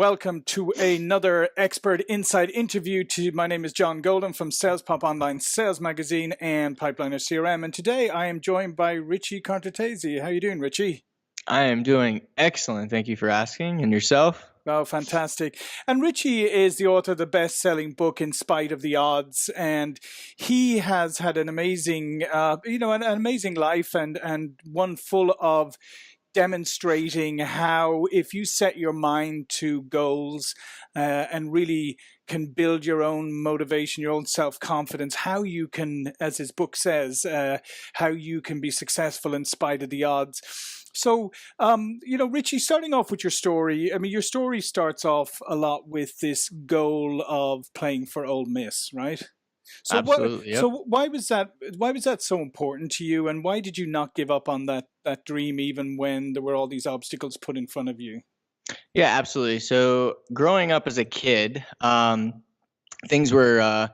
Welcome to another Expert Insight interview. My name is John Golden from SalesPOP Online Sales Magazine and Pipeliner CRM. And today I am joined by Richie Contartesi. How are you doing, Richie? I am doing excellent. Thank you for asking. And yourself? Oh, fantastic. And Richie is the author of the best-selling book, In Spite of the Odds. And he has had an amazing, an amazing life and one full of demonstrating how if you set your mind to goals and really can build your own motivation, your own self-confidence, how you can, as his book says, how you can be successful in spite of the odds. So, Richie, starting off with your story, I mean, your story starts off a lot with this goal of playing for Ole Miss, right? So Absolutely. Yep. So why was that so important to you, and why did you not give up on that dream even when there were all these obstacles put in front of you? Yeah, absolutely. So growing up as a kid, things weren't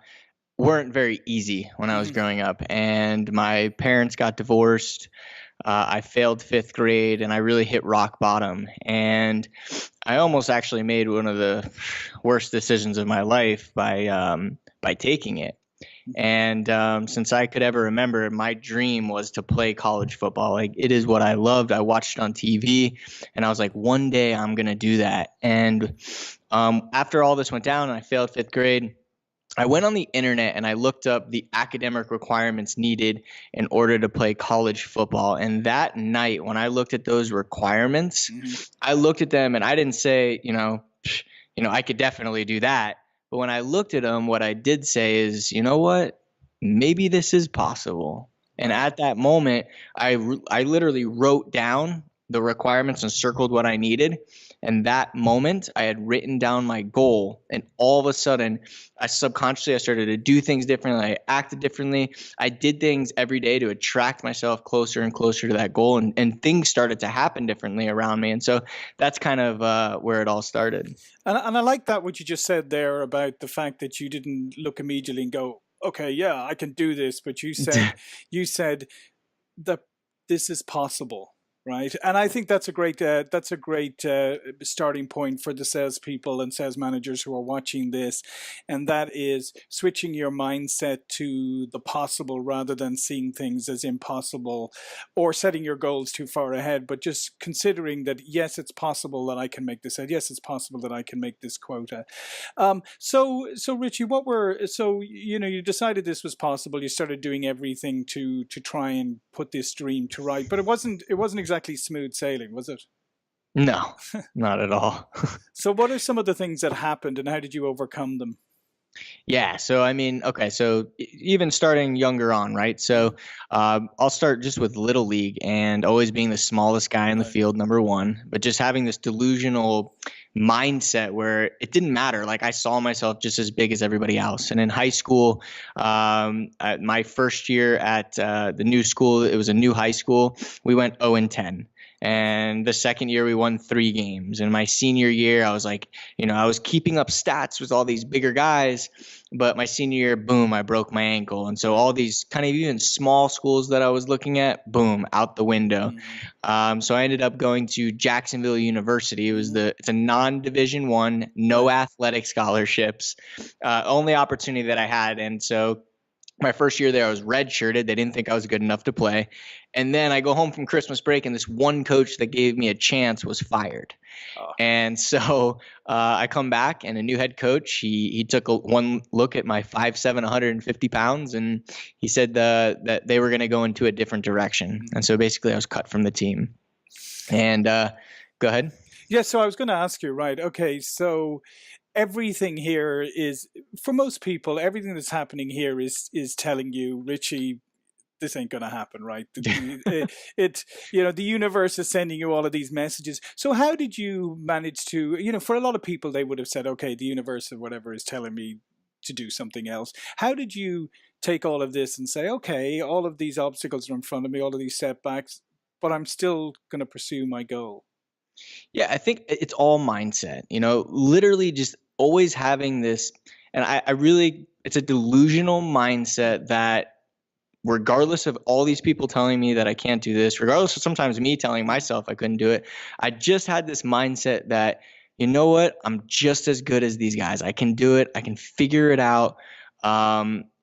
very easy when I was growing up, and my parents got divorced. I failed fifth grade, and I really hit rock bottom. And I almost actually made one of the worst decisions of my life by taking it. And since I could ever remember, my dream was to play college football. Like, it is what I loved. I watched it on TV, and I was like, one day I'm going to do that. And after all this went down and I failed fifth grade, I went on the internet and I looked up the academic requirements needed in order to play college football. And that night, when I looked at those requirements, I looked at them and I didn't say, I could definitely do that. But when I looked at them, what I did say is, you know what, maybe this is possible. And at that moment, I literally wrote down the requirements and circled what I needed. And that moment, I had written down my goal, and all of a sudden, I started to do things differently. I acted differently. I did things every day to attract myself closer and closer to that goal, and things started to happen differently around me. And so that's kind of where it all started. And I like that what you just said there about the fact that you didn't look immediately and go, okay, yeah, I can do this. But you said that this is possible. Right, and I think that's a great starting point for the salespeople and sales managers who are watching this, and that is switching your mindset to the possible rather than seeing things as impossible or setting your goals too far ahead, but just considering that yes, it's possible that I can make this. Yes, it's possible that I can make this quota. So Richie, you decided this was possible. You started doing everything to try and put this dream to right, but it wasn't exactly smooth sailing, was it? No, not at all. So what are some of the things that happened and how did you overcome them? Yeah. So, I mean, okay. So even starting younger on, right? So I'll start just with Little League and always being the smallest guy in the field, number one, but just having this delusional mindset where it didn't matter. Like, I saw myself just as big as everybody else. And in high school, my first year at the new school, it was a new high school. We went 0-10. And the second year we won 3 games. And my senior year, I was like, I was keeping up stats with all these bigger guys. But my senior year, boom, I broke my ankle. And so all these kind of even small schools that I was looking at, boom, out the window. So I ended up going to Jacksonville University. It's a non-Division I, no athletic scholarships, only opportunity that I had. And so my first year there, I was redshirted. They didn't think I was good enough to play. And then I go home from Christmas break, and this one coach that gave me a chance was fired. And so I come back, and a new head coach, he took one look at my 5'7", 150 pounds, and he said that they were going to go into a different direction. And so basically I was cut from the team. And go ahead. Yeah, so I was going to ask you, right, okay, so everything here is, for most people, everything that's happening here is telling you, Richie, this ain't going to happen, right? The universe is sending you all of these messages. So how did you manage to, for a lot of people, they would have said, okay, the universe or whatever is telling me to do something else. How did you take all of this and say, okay, all of these obstacles are in front of me, all of these setbacks, but I'm still going to pursue my goal? Yeah, I think it's all mindset, literally just always having this. And it's a delusional mindset that regardless of all these people telling me that I can't do this, regardless of sometimes me telling myself I couldn't do it, I just had this mindset that you know what? I'm just as good as these guys. I can do it. I can figure it out.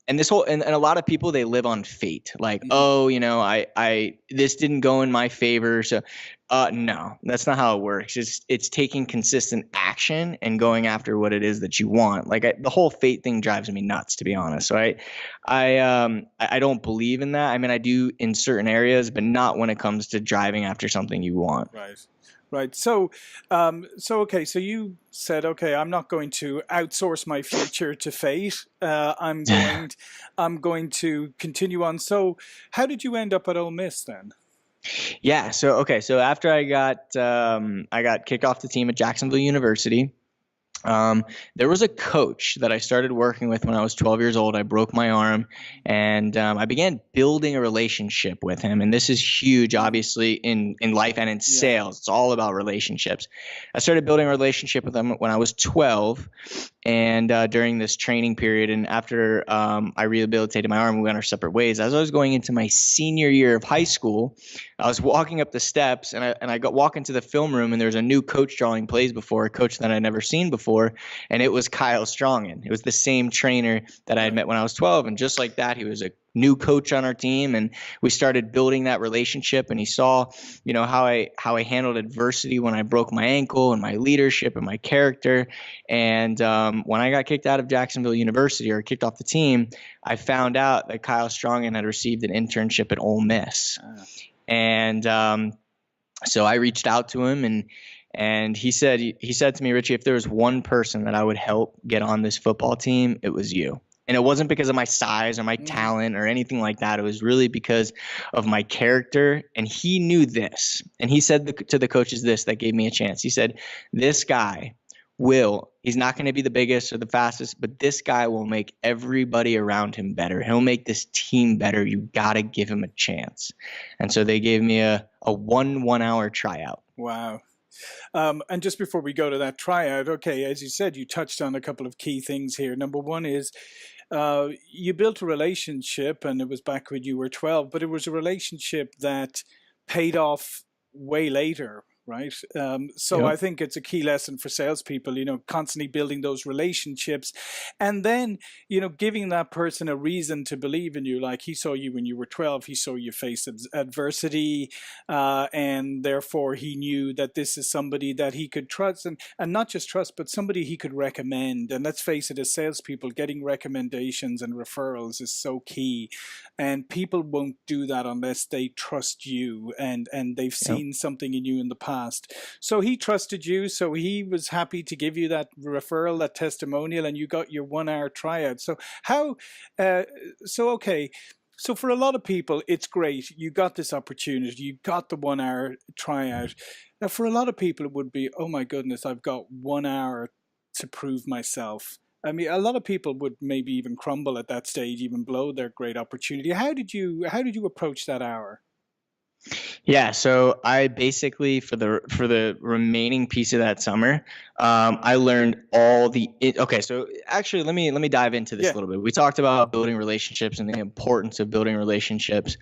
And this whole, and a lot of people, they live on fate. Like, Mhm. oh, this didn't go in my favor. So, no, that's not how it works. It's taking consistent action and going after what it is that you want. Like the whole fate thing drives me nuts, to be honest. So I don't believe in that. I mean, I do in certain areas, but not when it comes to driving after something you want. Right. Right. Okay. So you said, okay, I'm not going to outsource my future to fate. I'm going to continue on. So, how did you end up at Ole Miss then? Yeah. So okay. So after I got kicked off the team at Jacksonville University. There was a coach that I started working with when I was 12 years old. I broke my arm, and I began building a relationship with him. And this is huge, obviously, in life and in Yeah. sales. It's all about relationships. I started building a relationship with him when I was 12, and during this training period, and after I rehabilitated my arm, we went our separate ways. As I was going into my senior year of high school, I was walking up the steps, and I got walk into the film room, and there was a new coach drawing plays before, a coach that I'd never seen before, and it was Kyle Strongen. It was the same trainer that I had met when I was 12, and just like that, he was a new coach on our team, and we started building that relationship. And he saw, how I handled adversity when I broke my ankle, and my leadership and my character. And when I got kicked out of Jacksonville University, or kicked off the team, I found out that Kyle Strongen had received an internship at Ole Miss. And so I reached out to him, and he said to me, Richie, if there was one person that I would help get on this football team, it was you. And it wasn't because of my size or my talent or anything like that. It was really because of my character. And he knew this. And he said to the coaches this that gave me a chance. He said, this guy he's not going to be the biggest or the fastest, but this guy will make everybody around him better. He'll make this team better. You got to give him a chance. And so they gave me a 1 hour tryout. Wow. And just before we go to that tryout, okay, as you said, you touched on a couple of key things here. Number one is you built a relationship, and it was back when you were 12, but it was a relationship that paid off way later, right? So I think it's a key lesson for salespeople, constantly building those relationships, and then, giving that person a reason to believe in you. Like he saw you when you were 12, he saw you face adversity, and therefore he knew that this is somebody that he could trust, and not just trust, but somebody he could recommend. And let's face it, as salespeople, getting recommendations and referrals is so key. And people won't do that unless they trust you, and they've seen something in you in the past. So he trusted you, so he was happy to give you that referral, that testimonial, and you got your 1 hour tryout. So so for a lot of people, it's great. You got this opportunity. You got the 1 hour tryout. Now, for a lot of people, it would be, oh my goodness, I've got 1 hour to prove myself. I mean, a lot of people would maybe even crumble at that stage, even blow their great opportunity. How did you approach that hour? Yeah, so I basically for the remaining piece of that summer, I learned okay. So actually, let me dive into this a little bit. We talked about building relationships and the importance of building relationships,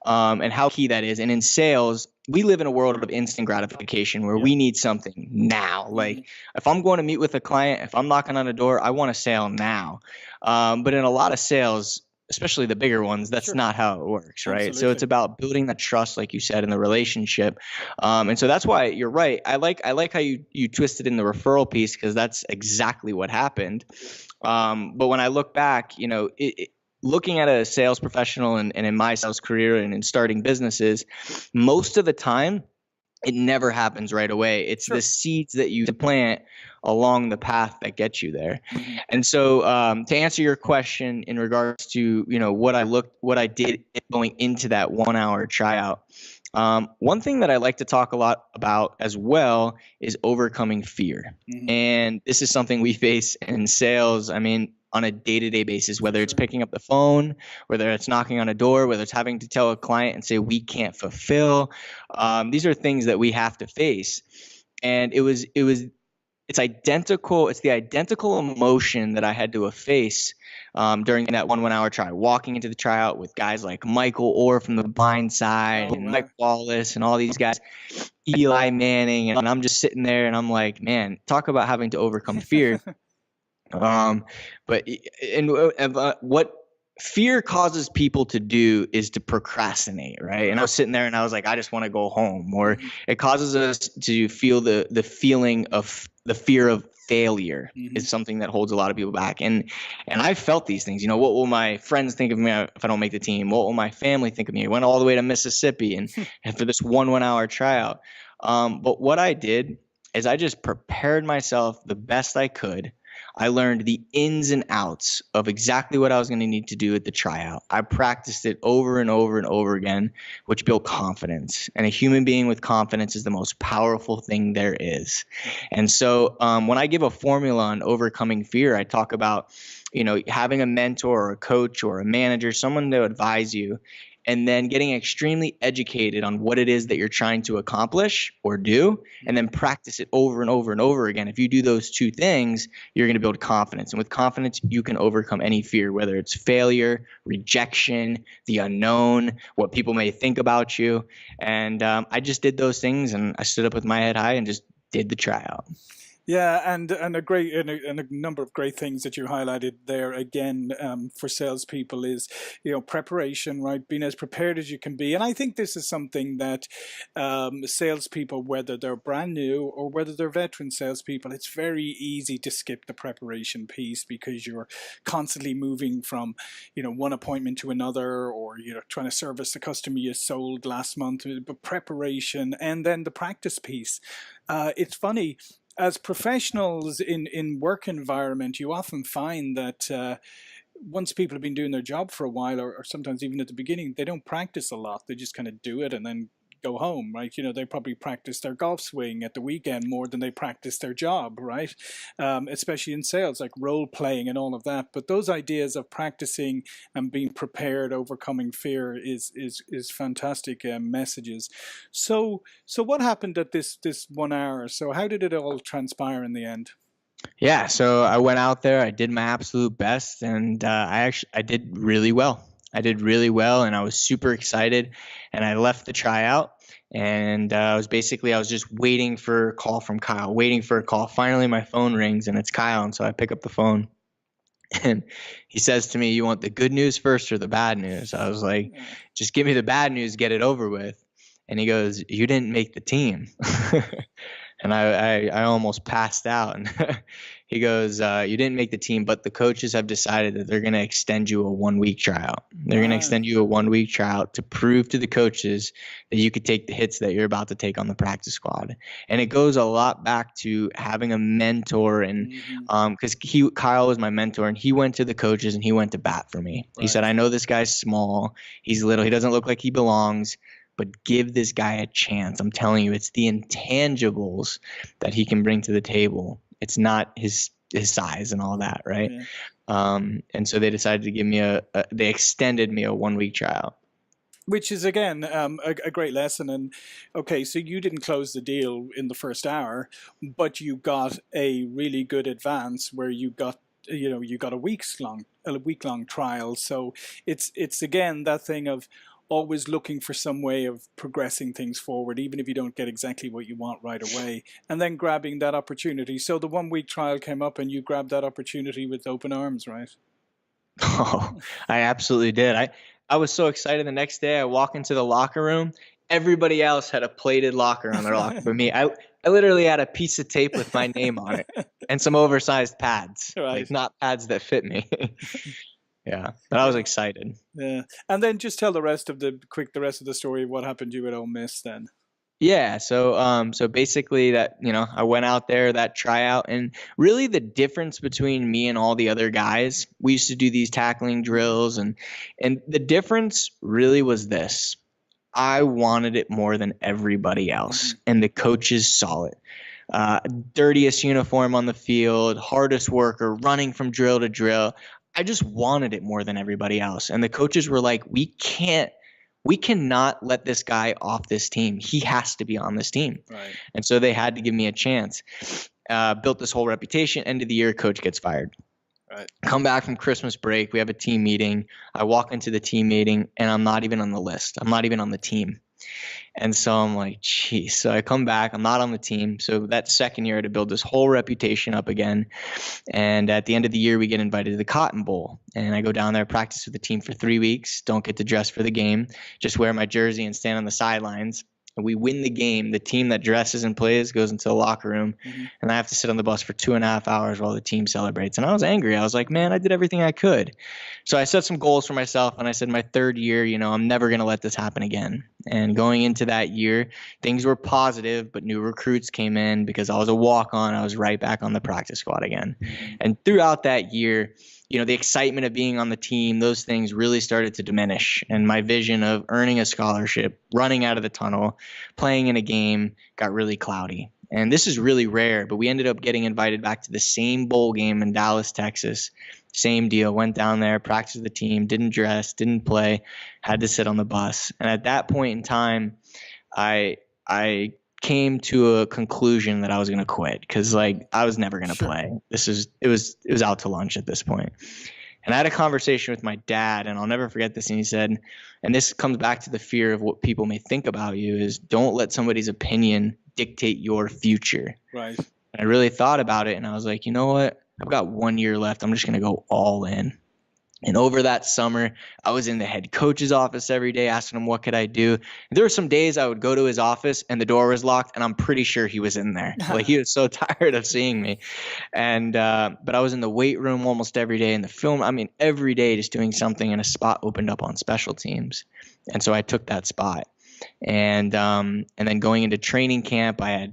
and how key that is. And in sales, we live in a world of instant gratification where we need something now. Like if I'm going to meet with a client, if I'm knocking on a door, I want a sale now. But in a lot of sales, especially the bigger ones, that's not how it works, right? Absolutely. So it's about building that trust, like you said, in the relationship. And so that's why you're right. I like how you twisted in the referral piece, because that's exactly what happened. But when I look back, looking at a sales professional and in my sales career and in starting businesses, most of the time, it never happens right away. It's the seeds that you plant along the path that get you there. And so to answer your question in regards to, what I did going into that 1 hour tryout, one thing that I like to talk a lot about as well is overcoming fear. And this is something we face in sales. I mean, on a day-to-day basis, whether it's picking up the phone, whether it's knocking on a door, whether it's having to tell a client and say, we can't fulfill. These are things that we have to face. And it's identical. It's the identical emotion that I had to face during that 1 hour try, walking into the tryout with guys like Michael Orr from The Blind Side and Mike Wallace and all these guys, Eli Manning, and I'm just sitting there and I'm like, man, talk about having to overcome fear. But what fear causes people to do is to procrastinate, right? And I was sitting there and I was like, I just want to go home. Or it causes us to feel the feeling of the fear of failure is something that holds a lot of people back. And I felt these things, what will my friends think of me if I don't make the team? What will my family think of me? I went all the way to Mississippi and for this 1 hour tryout. But what I did is I just prepared myself the best I could. I learned the ins and outs of exactly what I was going to need to do at the tryout. I practiced it over and over and over again, which built confidence. And a human being with confidence is the most powerful thing there is. And so when I give a formula on overcoming fear, I talk about, having a mentor or a coach or a manager, someone to advise you, and then getting extremely educated on what it is that you're trying to accomplish or do, and then practice it over and over and over again. If you do those two things, you're going to build confidence. And with confidence, you can overcome any fear, whether it's failure, rejection, the unknown, what people may think about you. And I just did those things, and I stood up with my head high and just did the tryout. Yeah, and a number of great things that you highlighted there again for salespeople is preparation, right? Being as prepared as you can be, and I think this is something that salespeople, whether they're brand new or whether they're veteran salespeople, it's very easy to skip the preparation piece because you're constantly moving from one appointment to another, or trying to service the customer you sold last month. But preparation and then the practice piece. It's funny. As professionals in work environment, you often find that once people have been doing their job for a while, or sometimes even at the beginning, they don't practice a lot. They just kind of do it and then go home, right? They probably practice their golf swing at the weekend more than they practice their job, right? Especially in sales, like role playing and all of that. But those ideas of practicing and being prepared, overcoming fear is fantastic messages. So what happened at this 1 hour? So how did it all transpire in the end? Yeah, so I went out there, I did my absolute best, and I did really well. I did really well, and I was super excited, and I left the tryout, and I was just waiting for a call from Kyle, waiting for a call. Finally, my phone rings, and it's Kyle, and so I pick up the phone, and he says to me, "You want the good news first or the bad news?" I was like, "Just give me the bad news, get it over with." And he goes, "You didn't make the team." And I almost passed out. And he goes, "You didn't make the team, but the coaches have decided that they're going to extend you a 1 week tryout. They're going to extend you a 1 week tryout to prove to the coaches that you could take the hits that you're about to take on the practice squad." And it goes a lot back to having a mentor, and because Kyle was my mentor, and he went to the coaches and he went to bat for me. Right. He said, "I know this guy's small, he's little, he doesn't look like he belongs, but give this guy a chance. I'm telling you, it's the intangibles that he can bring to the table. It's not his size and all that, right?" Yeah. And so they decided to give me they extended me a 1 week tryout. Which is, again, a great lesson. And okay, so you didn't close the deal in the first hour, but you got a really good advance where you got a week long trial. So it's again that thing of always looking for some way of progressing things forward, even if you don't get exactly what you want right away, and then grabbing that opportunity. So the 1 week trial came up and you grabbed that opportunity with open arms, right? Oh, I absolutely did. I was so excited. The next day I walk into the locker room. Everybody else had a plated locker on their locker. For me, I literally had a piece of tape with my name on it and some oversized pads, right. Like not pads that fit me. Yeah, but I was excited. Yeah, and then just tell the rest of the story. What happened to you at Ole Miss then? Yeah, so basically that, I went out there, that tryout, and really the difference between me and all the other guys, we used to do these tackling drills, and the difference really was this: I wanted it more than everybody else, and the coaches saw it. Dirtiest uniform on the field, hardest worker, running from drill to drill. I just wanted it more than everybody else. And the coaches were like, we cannot let this guy off this team. He has to be on this team. Right. And so they had to give me a chance. built this whole reputation. End of the year, coach gets fired. Right. Come back from Christmas break. We have a team meeting. I walk into the team meeting and I'm not even on the list. I'm not even on the team. And so I'm like, geez. So I come back. I'm not on the team. So that second year, I had to build this whole reputation up again. And at the end of the year, we get invited to the Cotton Bowl. And I go down there, practice with the team for 3 weeks. Don't get to dress for the game. Just wear my jersey and stand on the sidelines. And we win the game. The team that dresses and plays goes into the locker room. Mm-hmm. And I have to sit on the bus for 2.5 hours while the team celebrates. And I was angry. I was like, man, I did everything I could. So I set some goals for myself. And I said, my third year, I'm never going to let this happen again. And going into that year, things were positive, but new recruits came in because I was a walk-on. I was right back on the practice squad again. And throughout that year, the excitement of being on the team, those things really started to diminish. And my vision of earning a scholarship, running out of the tunnel, playing in a game got really cloudy. And this is really rare, but we ended up getting invited back to the same bowl game in Dallas, Texas. Same deal. Went down there, practiced with the team, didn't dress, didn't play, had to sit on the bus. And at that point in time, I came to a conclusion that I was going to quit because I was never going to play. It was out to lunch at this point. And I had a conversation with my dad, and I'll never forget this. And he said, and this comes back to the fear of what people may think about you, is don't let somebody's opinion dictate your future. Right. And I really thought about it, and I was like, you know what? I've got 1 year left. I'm just going to go all in. And over that summer, I was in the head coach's office every day asking him what could I do. And there were some days I would go to his office and the door was locked, and I'm pretty sure he was in there. He was so tired of seeing me. And but I was in the weight room almost every day, in the film. I mean, every day just doing something, and a spot opened up on special teams. And so I took that spot. And then going into training camp, I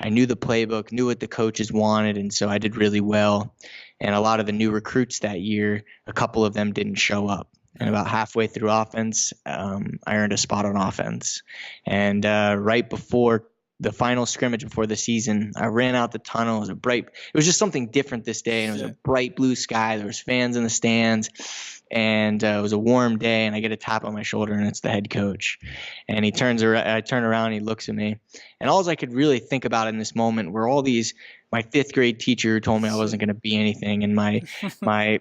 knew the playbook, knew what the coaches wanted, and so I did really well. And a lot of the new recruits that year, a couple of them didn't show up. And about halfway through offense, I earned a spot on offense. And right before the final scrimmage before the season, I ran out the tunnel. It was just something different this day. And it was a bright blue sky. There was fans in the stands. And it was a warm day, and I get a tap on my shoulder, and it's the head coach. And he turns around, I turn around, and he looks at me. And all I could really think about in this moment were all these, my fifth grade teacher who told me I wasn't going to be anything, and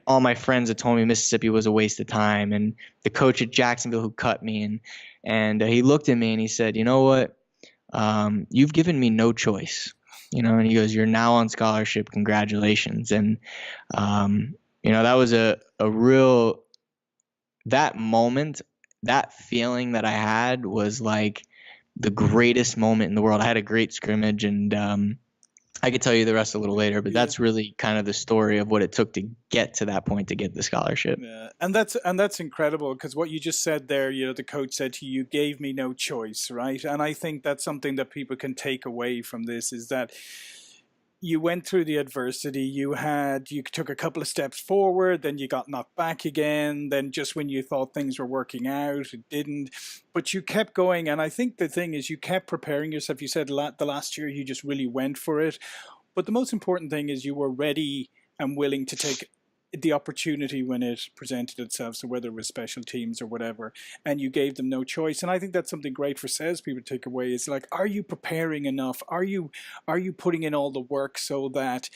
all my friends that told me Mississippi was a waste of time, and the coach at Jacksonville who cut me. And he looked at me and he said, you know what? You've given me no choice. And he goes, you're now on scholarship. Congratulations. And that was a real, that moment, that feeling that I had was like the greatest moment in the world. I had a great scrimmage, and I could tell you the rest a little later, but that's really kind of the story of what it took to get to that point to get the scholarship. Yeah, and that's incredible, because what you just said there, the coach said to you, you gave me no choice, right? And I think that's something that people can take away from this, is that you went through the adversity, you took a couple of steps forward, then you got knocked back again, then just when you thought things were working out, it didn't, but you kept going. And I think the thing is, you kept preparing yourself. You said the last year you just really went for it, but the most important thing is you were ready and willing to take the opportunity when it presented itself, so whether it was special teams or whatever, and you gave them no choice. And I think that's something great for salespeople to take away, is like, are you preparing enough? Are you putting in all the work so that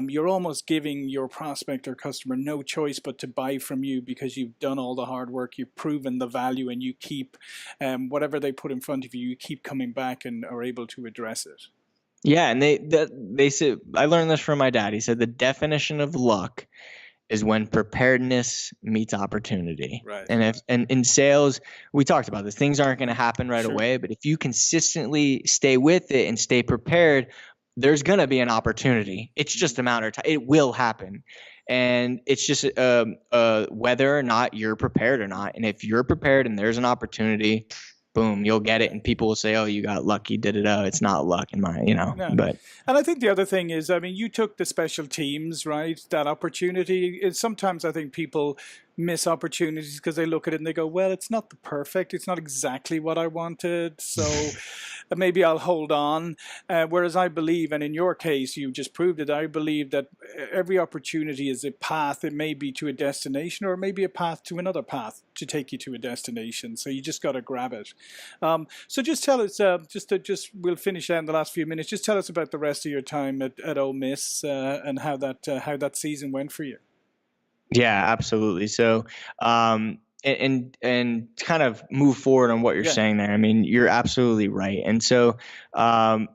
you're almost giving your prospect or customer no choice but to buy from you, because you've done all the hard work, you've proven the value, and you keep whatever they put in front of you, you keep coming back and are able to address it. Yeah, and they said, I learned this from my dad. He said the definition of luck is when preparedness meets opportunity. Right. And in sales, we talked about this. Things aren't going to happen right away, but if you consistently stay with it and stay prepared, there's going to be an opportunity. It's just a matter of time. It will happen. And it's just whether or not you're prepared or not. And if you're prepared and there's an opportunity, boom, you'll get it. And people will say, oh, you got lucky, it's not luck in my, No. But and I think the other thing is, you took the special teams, right? That opportunity. Sometimes I think people miss opportunities because they look at it and they go, well, it's not exactly what I wanted. So maybe I'll hold on. Whereas I believe, and in your case, you just proved it, I believe that every opportunity is a path. It may be to a destination, or maybe a path to another path to take you to a destination. So you just got to grab it. So just tell us, we'll finish out in the last few minutes. Just tell us about the rest of your time at Ole Miss and how that season went for you. Yeah, absolutely. So, and to kind of move forward on what you're saying there, I mean, you're absolutely right. And so,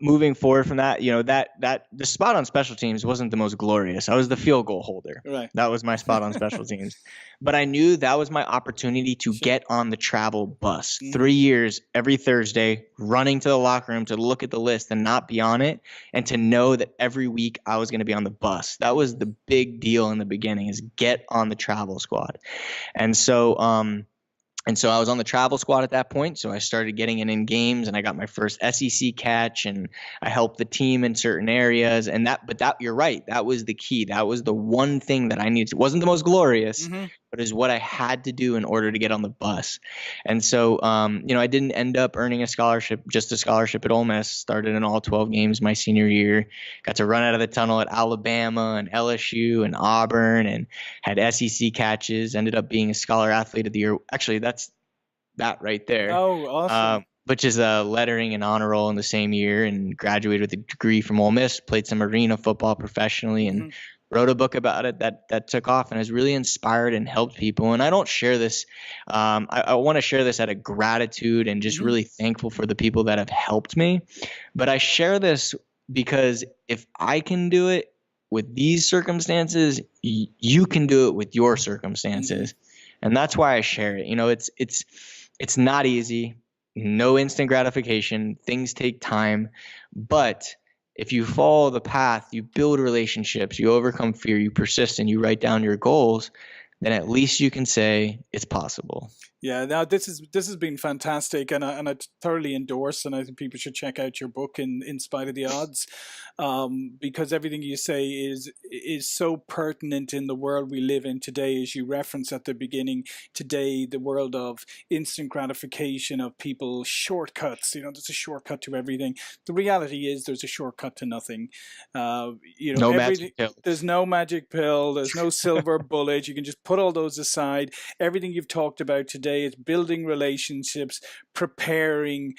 moving forward from that, that the spot on special teams wasn't the most glorious. I was the field goal holder. Right. That was my spot on special teams. But I knew that was my opportunity to get on the travel bus. 3 years, every Thursday, running to the locker room to look at the list and not be on it, and to know that every week I was going to be on the bus. That was the big deal in the beginning, is get on the travel squad. And so I was on the travel squad at that point. So I started getting in games, and I got my first SEC catch, and I helped the team in certain areas. And but you're right. That was the key. That was the one thing that I needed. It wasn't the most glorious, but is what I had to do in order to get on the bus. And so, I didn't end up earning a scholarship, just a scholarship at Ole Miss. Started in all 12 games my senior year. Got to run out of the tunnel at Alabama and LSU and Auburn, and had SEC catches. Ended up being a Scholar Athlete of the Year. Actually, that's that right there. Oh, awesome. Which is a lettering and honor roll in the same year, and graduated with a degree from Ole Miss. Played some arena football professionally, and wrote a book about it that took off and has really inspired and helped people. And I don't share this. I want to share this out of gratitude and just really thankful for the people that have helped me. But I share this because if I can do it with these circumstances, you can do it with your circumstances. And that's why I share it. It's not easy, no instant gratification. Things take time, but if you follow the path, you build relationships, you overcome fear, you persist, and you write down your goals, then at least you can say it's possible. Yeah, now this has been fantastic, and I thoroughly endorse, and I think people should check out your book, In Spite of the Odds, because everything you say is so pertinent in the world we live in today. As you referenced at the beginning, today, the world of instant gratification, of people shortcuts. There's a shortcut to everything. The reality is there's a shortcut to nothing. Magic pill. There's no magic pill. There's no silver bullet. You can just put all those aside. Everything you've talked about today is building relationships, preparing,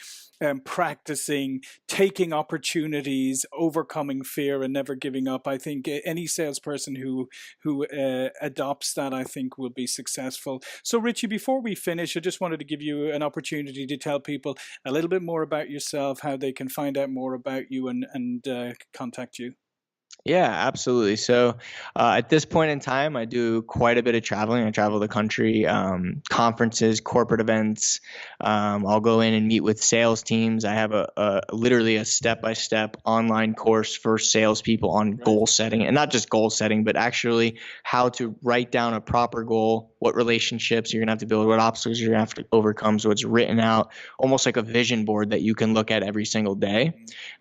practicing, taking opportunities, overcoming fear, and never giving up. I think any salesperson who adopts that, I think, will be successful. So, Richie, before we finish, I just wanted to give you an opportunity to tell people a little bit more about yourself, how they can find out more about you and contact you. Yeah, absolutely. So at this point in time, I do quite a bit of traveling. I travel the country, conferences, corporate events. I'll go in and meet with sales teams. I have literally a step-by-step online course for salespeople on goal setting, and not just goal setting, but actually how to write down a proper goal, what relationships you're going to have to build, what obstacles you're going to have to overcome. So it's written out almost like a vision board that you can look at every single day.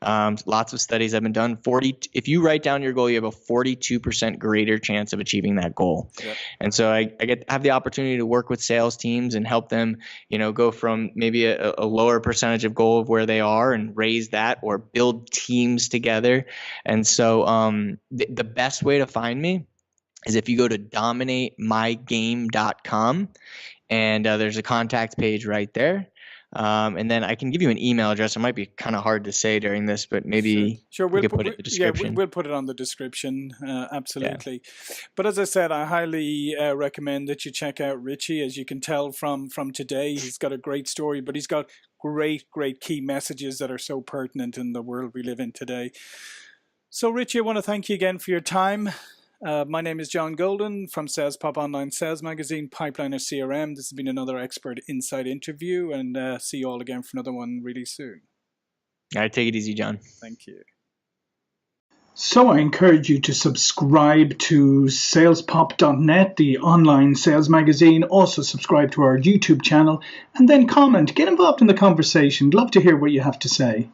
Lots of studies have been done. If you write down your goal, you have a 42% greater chance of achieving that goal. Yep. And so I have the opportunity to work with sales teams and help them, go from maybe a lower percentage of goal of where they are and raise that, or build teams together. And so the best way to find me is if you go to dominatemygame.com, and there's a contact page right there. And then I can give you an email address. It might be kind of hard to say during this, but maybe sure. we could put it in the description. Yeah, we'll put it on the description. Absolutely. Yeah. But as I said, I highly recommend that you check out Richie. As you can tell from today, he's got a great story, but he's got great key messages that are so pertinent in the world we live in today. So, Richie, I want to thank you again for your time. My name is John Golden from SalesPOP Online Sales Magazine, Pipeliner CRM. This has been another Expert Insight interview, and see you all again for another one really soon. All right, take it easy, John. Thank you. So I encourage you to subscribe to salespop.net, the online sales magazine. Also subscribe to our YouTube channel, and then comment. Get involved in the conversation. Love to hear what you have to say.